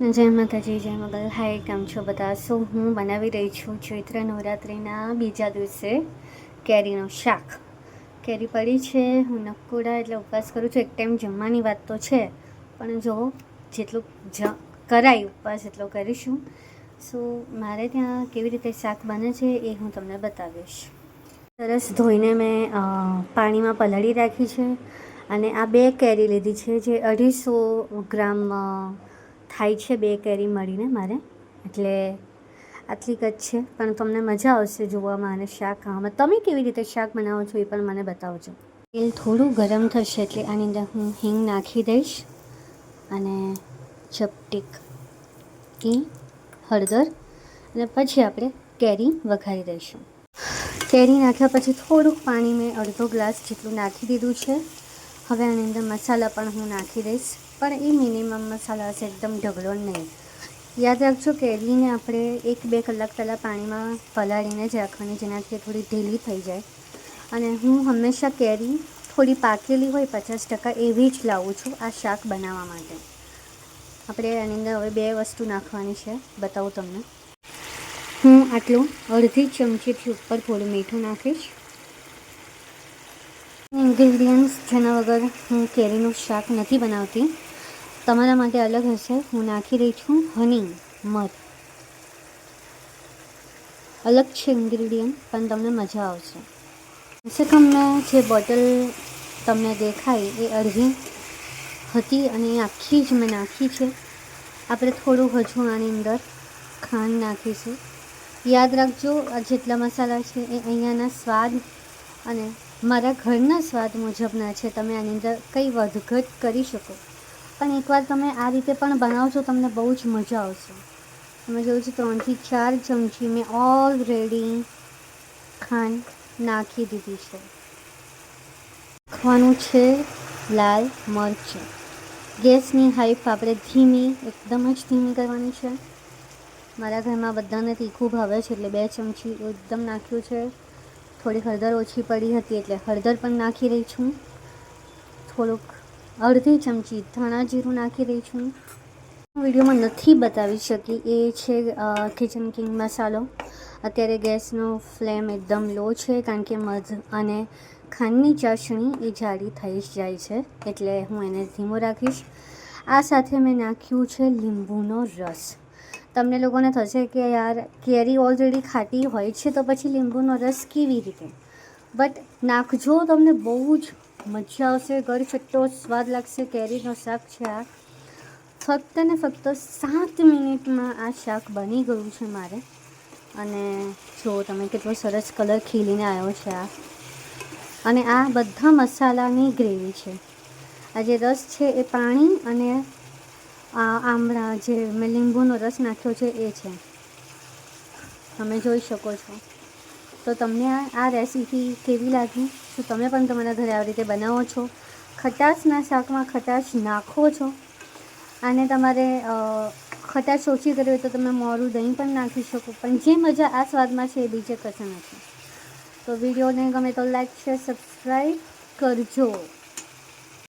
જય માતાજી, જય મગલ. હાય, કેમ છો બધા? હું બનાવી રહી છું ચૈત્ર નવરાત્રિના બીજા દિવસે કેરીનું શાક. કેરી પડી છે, હું નકોડા એટલે ઉપવાસ કરું છું. એક ટાઈમ જમવાની વાત તો છે, પણ જો જેટલું કરાય ઉપવાસ એટલો કરીશું. મારે ત્યાં કેવી રીતે શાક બને છે એ હું તમને બતાવીશ. સરસ ધોઈને મેં પાણીમાં પલાળી રાખી છે અને આ 2 કેરી લીધી છે જે 250 ગ્રામ થાય છે. 2 કેરી મળીને મારે, એટલે આટલી જ છે. પણ તમને મજા આવશે જોવામાં અને શાક ખાવામાં. તમે કેવી રીતે શાક બનાવો છો એ પણ મને બતાવજો. તેલ થોડું ગરમ થશે એટલે આની અંદર હું હિંગ નાખી દઈશ અને ચપટીક હળદર, અને પછી આપણે કેરી વઘારી દઈશું. કેરી નાખ્યા પછી થોડુંક પાણી મેં અડધો ગ્લાસ જેટલું નાખી દીધું છે. હવે આની અંદર મસાલા પણ હું નાખી દઈશ, પણ એ મિનિમમ મસાલા હશે, એકદમ ઢગલો નહીં. યાદ રાખજો, કેરીને આપણે 1-2 કલાક પહેલાં પાણીમાં પલાળીને જ રાખવાની, જેનાથી થોડી ઢીલી થઈ જાય. અને હું હંમેશા કેરી થોડી પાકેલી હોય 50% એવી જ લાવું છું આ શાક બનાવવા માટે. આપણે આની અંદર હવે 2 વસ્તુ નાખવાની છે, બતાવું તમને. હું આટલું અડધી ચમચીથી ઉપર થોડું મીઠું નાખીશ. ઇન્ગ્રીડિયન્ટ્સ જેના વગર હું કેરીનું શાક નથી બનાવતી, તમારા માટે અલગ હશે. હું નાખી રહી છું હની, મધ. અલગ છે ઇન્ગ્રીડિયન્ટ, પણ તમને મજા આવશે. હશે તમને જે બોટલ તમને દેખાય એ અડધી હતી અને એ આખી જ મેં નાખી છે. આપણે થોડું હજુ આની અંદર ખાંડ નાખીશું. યાદ રાખજો, આ જેટલા મસાલા છે એ અહીંયાના સ્વાદ અને મારા ઘરના સ્વાદ મુજબના છે. તમે આની અંદર કંઈ વધઘટ કરી શકો, પણ એકવાર તમે આ રીતે પણ બનાવજો, તમને બહુ જ મજા આવશે. તમે જોયું છે 3 થી 4 ચમચી મેં ઓલરેડી ખાંડ નાખી દીધી છે. નાખવાનું છે લાલ મરચું. ગેસની હાઈપ આપણે ધીમી, એકદમ જ ધીમી કરવાની છે. મારા ઘરમાં બધાને તીખું ભાવે છે એટલે 2 ચમચી એકદમ નાખ્યું છે. થોડી હળદર ઓછી પડી હતી એટલે હળદર પણ નાખી રહી છું. થોડુંક અડધી ચમચી ધાણા જીરું નાખી રહી છું. વિડીયોમાં નથી બતાવી શકી એ છે કિચન કિંગ મસાલો. અત્યારે ગેસનો ફ્લેમ એકદમ લો છે, કારણ કે મધ અને ખાંડની ચાસણી એ જાડી થઈ જ જાય છે, એટલે હું એને ધીમો રાખીશ. આ સાથે મેં નાખ્યું છે લીંબુનો રસ. તમને લોકોને થશે કે યાર, કેરી ઓલરેડી ખાટી હોય છે તો પછી લીંબુનો રસ કેવી રીતે? બટ નાખજો, તમને બહુ જ મજા આવશે. ગળચટ્ટો સ્વાદ લાગશે. કેરીનો શાક છે આ. ફક્ત ને ફક્ત 7 મિનિટમાં આ શાક બની ગયું છે મારે. અને જો તમે કેટલો સરસ કલર ખીલીને આવ્યો છે આ. અને આ બધા મસાલાની ગ્રેવી છે. આ જે રસ છે એ પાણી અને આમળા જે મેં લીંબુનો રસ નાખ્યો છે એ છે. તમે જોઈ શકો છો. તો તમને આ રેસીપી કેવી લાગી? શું તમે પણ તમારા ઘરે આવી રીતે બનાવો છો? ખટાશના શાકમાં ખટાશ નાખો છો? આને તમારે ખટાશ ઓછી કરવી હોય તો તમે મોરું દહીં પણ નાખી શકો, પણ જે મજા આ સ્વાદમાં છે એ બીજે કશે નથી. તો વિડીયોને ગમે તો લાઈક, શેર, સબસ્ક્રાઈબ કરજો.